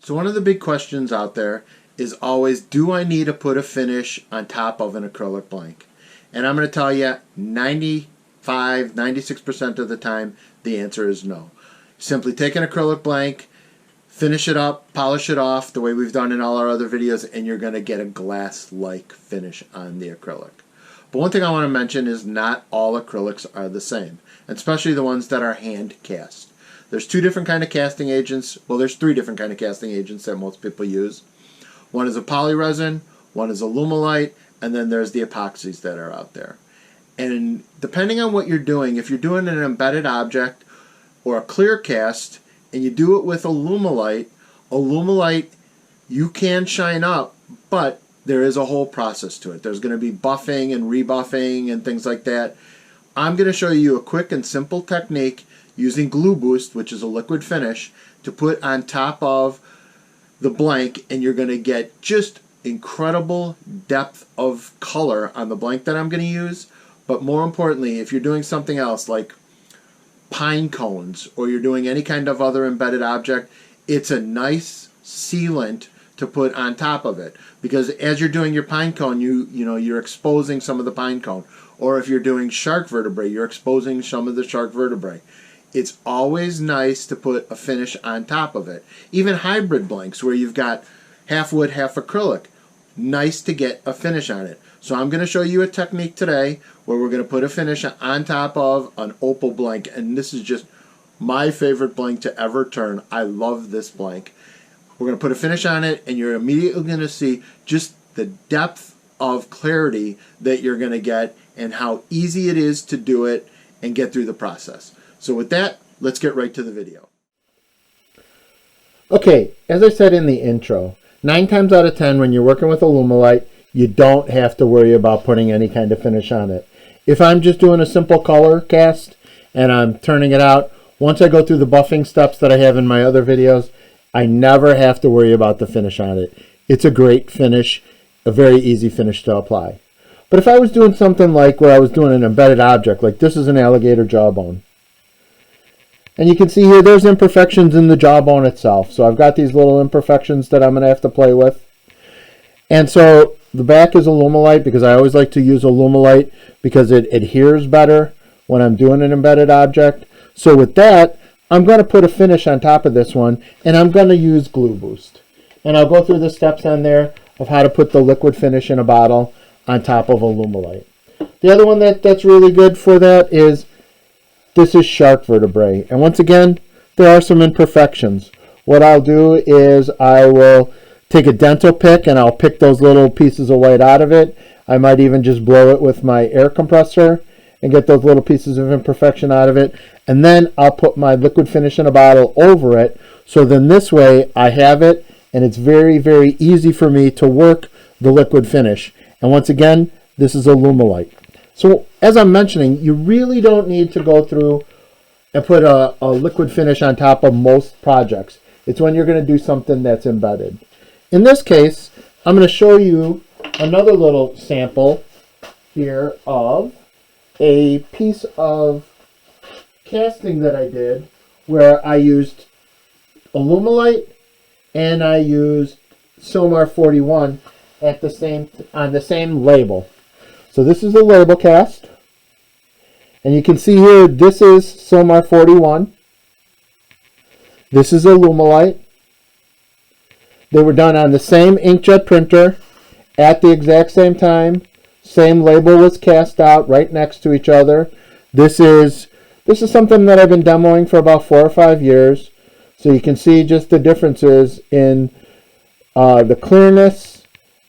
So one of the big questions out there is always, do I need to put a finish on top of an acrylic blank? And I'm going to tell you 95, 96% of the time, the answer is no. Simply take an acrylic blank, finish it up, polish it off the way we've done in all our other videos, and you're going to get a glass-like finish on the acrylic. But one thing I want to mention is not all acrylics are the same, especially the ones that are hand cast. There's two different kind of casting agents. Well, there's three different kind of casting agents that most people use. One is a polyresin, one is Alumilte, and then there's the epoxies that are out there. And depending on what you're doing, if you're doing an embedded object or a clear cast, and you do it with Alumilte, you can shine up, but there is a whole process to it. There's going to be buffing and rebuffing and things like that. I'm going to show you a quick and simple technique using GluBoost, which is a liquid finish, to put on top of the blank, and you're going to get just incredible depth of color on the blank that I'm going to use. But more importantly, if you're doing something else like pine cones or you're doing any kind of other embedded object, it's a nice sealant to put on top of it, because as you're doing your pine cone, you're exposing some of the pine cone. Or if you're doing shark vertebrae, you're exposing some of the shark vertebrae. It's always nice to put a finish on top of it. Even hybrid blanks where you've got half wood, half acrylic, nice to get a finish on it. So I'm going to show you a technique today where we're going to put a finish on top of an opal blank, and this is just my favorite blank to ever turn. I love this blank. We're going to put a finish on it, and you're immediately going to see just the depth of clarity that you're going to get and how easy it is to do it and get through the process. So with that, let's get right to the video. Okay, as I said in the intro, 9 times out of 10 when you're working with Alumilte, you don't have to worry about putting any kind of finish on it. If I'm just doing a simple color cast and I'm turning it out, once I go through the buffing steps that I have in my other videos, I never have to worry about the finish on it. It's a great finish, a very easy finish to apply. But if I was doing something like where I was doing an embedded object, like this is an alligator jawbone, and you can see here there's imperfections in the jawbone itself. So I've got these little imperfections that I'm going to have to play with. And so the back is Alumilte, because I always like to use Alumilte because it adheres better when I'm doing an embedded object. So with that, I'm going to put a finish on top of this one, and I'm going to use GluBoost. And I'll go through the steps on there of how to put the liquid finish in a bottle on top of Alumilte. The other one that's really good for that is this is shark vertebrae. And once again, there are some imperfections. What I'll do is I will take a dental pick and I'll pick those little pieces of white out of it. I might even just blow it with my air compressor and get those little pieces of imperfection out of it. And then I'll put my liquid finish in a bottle over it. So then this way I have it, and it's very, very easy for me to work the liquid finish. And once again, this is Alumilte. So as I'm mentioning, you really don't need to go through and put a liquid finish on top of most projects. It's when you're going to do something that's embedded. In this case, I'm going to show you another little sample here of a piece of casting that I did where I used Alumilte and I used Silmar 41 on the same label. So this is the label cast, and you can see here this is Silmar 41. This is Alumilte. They were done on the same inkjet printer at the exact same time. Same label was cast out right next to each other. This is something that I've been demoing for about 4 or 5 years. So you can see just the differences in the clearness,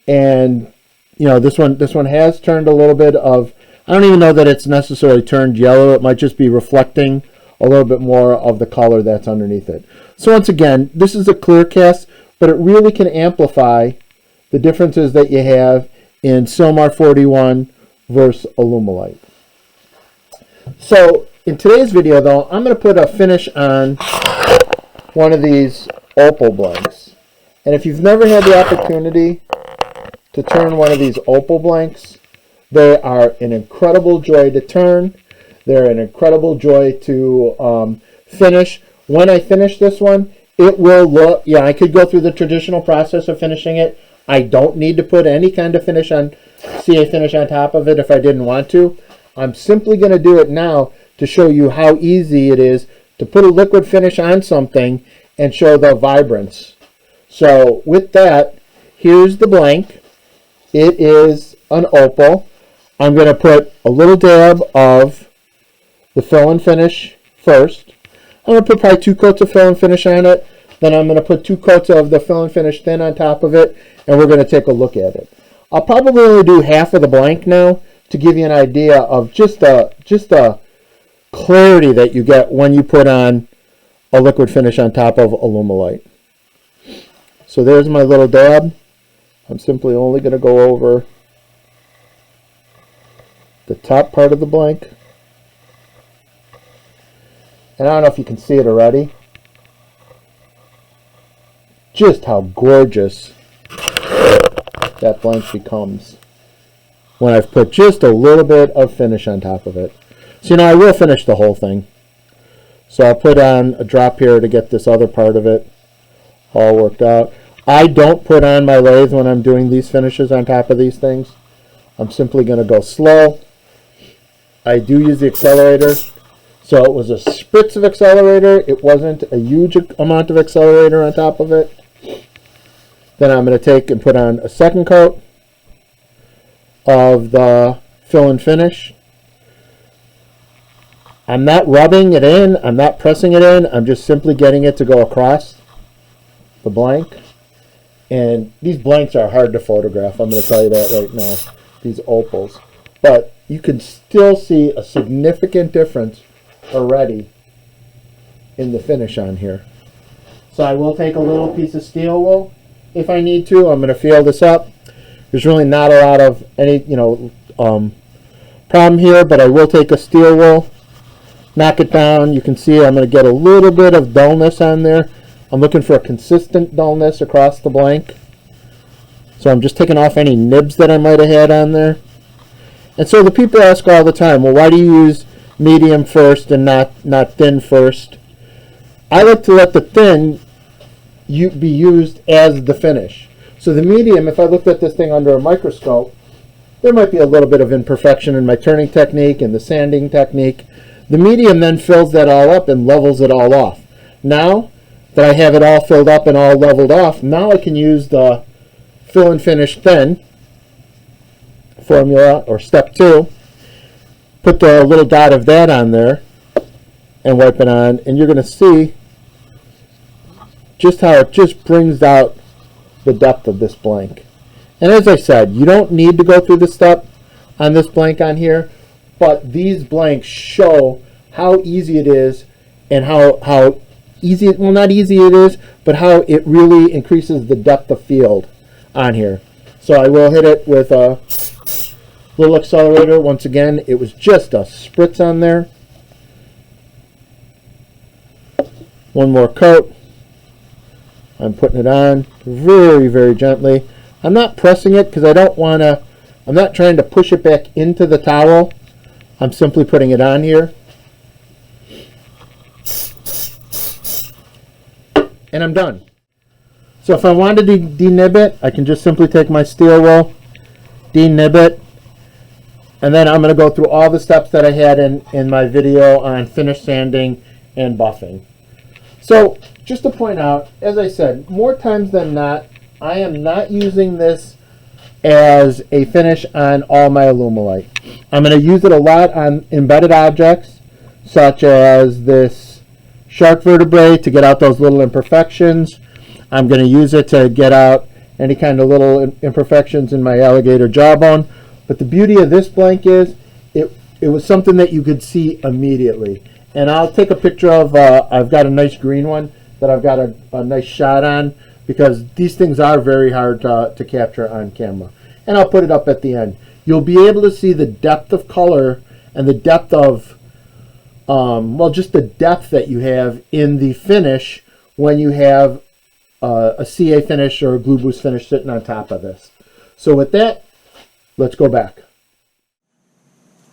and this one has turned a little bit of, I don't even know that it's necessarily turned yellow. It might just be reflecting a little bit more of the color that's underneath it. So once again, this is a clear cast, but it really can amplify the differences that you have in Silmar 41 versus Alumilte. So in today's video though, I'm going to put a finish on one of these opal blanks. And if you've never had the opportunity to turn one of these opal blanks, they are an incredible joy to turn. They're an incredible joy to finish. When I finish this one, It will look, yeah, I could go through the traditional process of finishing it. I don't need to put any kind of finish on, CA finish on top of it if I didn't want to. I'm simply going to do it now to show you how easy it is to put a liquid finish on something and show the vibrance. So with that, here's the blank. It is an opal. I'm going to put a little dab of the fill and finish first. I'm going to put probably 2 coats of fill and finish on it. Then I'm going to put 2 coats of the fill and finish thin on top of it, and we're going to take a look at it. I'll probably only do half of the blank now to give you an idea of just the clarity that you get when you put on a liquid finish on top of Alumilte. So there's my little dab. I'm simply only going to go over the top part of the blank. And I don't know if you can see it already. Just how gorgeous that blank becomes when I've put just a little bit of finish on top of it. So, I will finish the whole thing. So I'll put on a drop here to get this other part of it all worked out. I don't put on my lathe when I'm doing these finishes on top of these things. I'm simply going to go slow. I do use the accelerator. So it was a spritz of accelerator. It wasn't a huge amount of accelerator on top of it. Then I'm going to take and put on a second coat of the fill and finish. I'm not rubbing it in. I'm not pressing it in. I'm just simply getting it to go across the blank. And these blanks are hard to photograph. I'm going to tell you that right now. These opals. But you can still see a significant difference already in the finish on here. So I will take a little piece of steel wool if I need to. I'm going to feel this up. There's really not a lot of any problem here, but I will take a steel wool, knock it down. You can see I'm going to get a little bit of dullness on there. I'm looking for a consistent dullness across the blank. So I'm just taking off any nibs that I might have had on there. And so the people ask all the time, well, why do you use medium first and not thin first? I like to let the thin be used as the finish. So the medium, if I looked at this thing under a microscope, there might be a little bit of imperfection in my turning technique and the sanding technique. The medium then fills that all up and levels it all off. Now that I have it all filled up and all leveled off, now I can use the fill and finish thin formula, or step 2, put the little dot of that on there and wipe it on, and you're going to see just how it just brings out the depth of this blank. And as I said, you don't need to go through the step on this blank on here, but these blanks show how easy it is and how easy, well, not easy it is, but how it really increases the depth of field on here. So I will hit it with a little accelerator. Once again, it was just a spritz on there. One more coat. I'm putting it on very, very gently. I'm not pressing it because I don't want to, I'm not trying to push it back into the towel. I'm simply putting it on here. And I'm done. So if I wanted to denib it, I can just simply take my steel wool, denib it, and then I'm going to go through all the steps that I had in my video on finish sanding and buffing. So just to point out, as I said, more times than not, I am not using this as a finish on all my Alumilte. I'm going to use it a lot on embedded objects, such as this shark vertebrae, to get out those little imperfections. I'm going to use it to get out any kind of little imperfections in my alligator jawbone. But the beauty of this blank is it was something that you could see immediately. And I'll take a picture of, I've got a nice green one that I've got a nice shot on, because these things are very hard to capture on camera. And I'll put it up at the end. You'll be able to see the depth of color and the depth of, well, just the depth that you have in the finish when you have a CA finish or a GluBoost finish sitting on top of this. So with that, let's go back.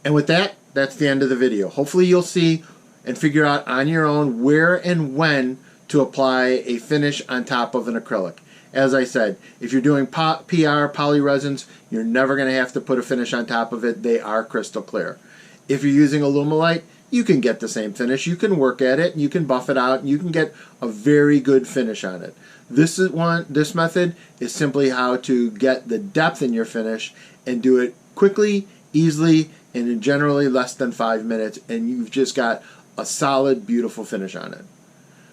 And with that, that's the end of the video. Hopefully you'll see and figure out on your own where and when to apply a finish on top of an acrylic. As I said, if you're doing PR, poly resins, you're never going to have to put a finish on top of it. They are crystal clear. If you're using Alumilte, you can get the same finish. You can work at it, you can buff it out, and you can get a very good finish on it. This method is simply how to get the depth in your finish and do it quickly, easily, and in generally less than 5 minutes, and you've just got a solid, beautiful finish on it.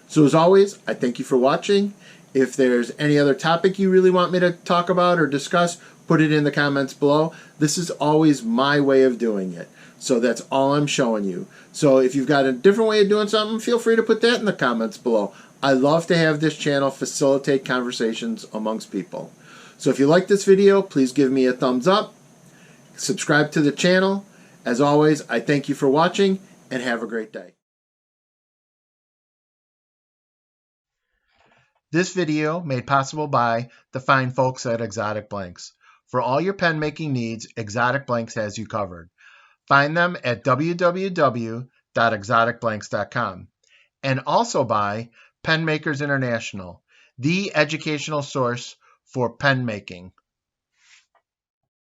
So as always, I thank you for watching. If there's any other topic you really want me to talk about or discuss, put it in the comments below. This is always my way of doing it. So that's all I'm showing you. So if you've got a different way of doing something, feel free to put that in the comments below. I love to have this channel facilitate conversations amongst people. So if you like this video, please give me a thumbs up. Subscribe to the channel. As always, I thank you for watching and have a great day. This video made possible by the fine folks at Exotic Blanks. For all your pen making needs, Exotic Blanks has you covered. Find them at www.exoticblanks.com. And also by Pen Makers International, the educational source for pen making.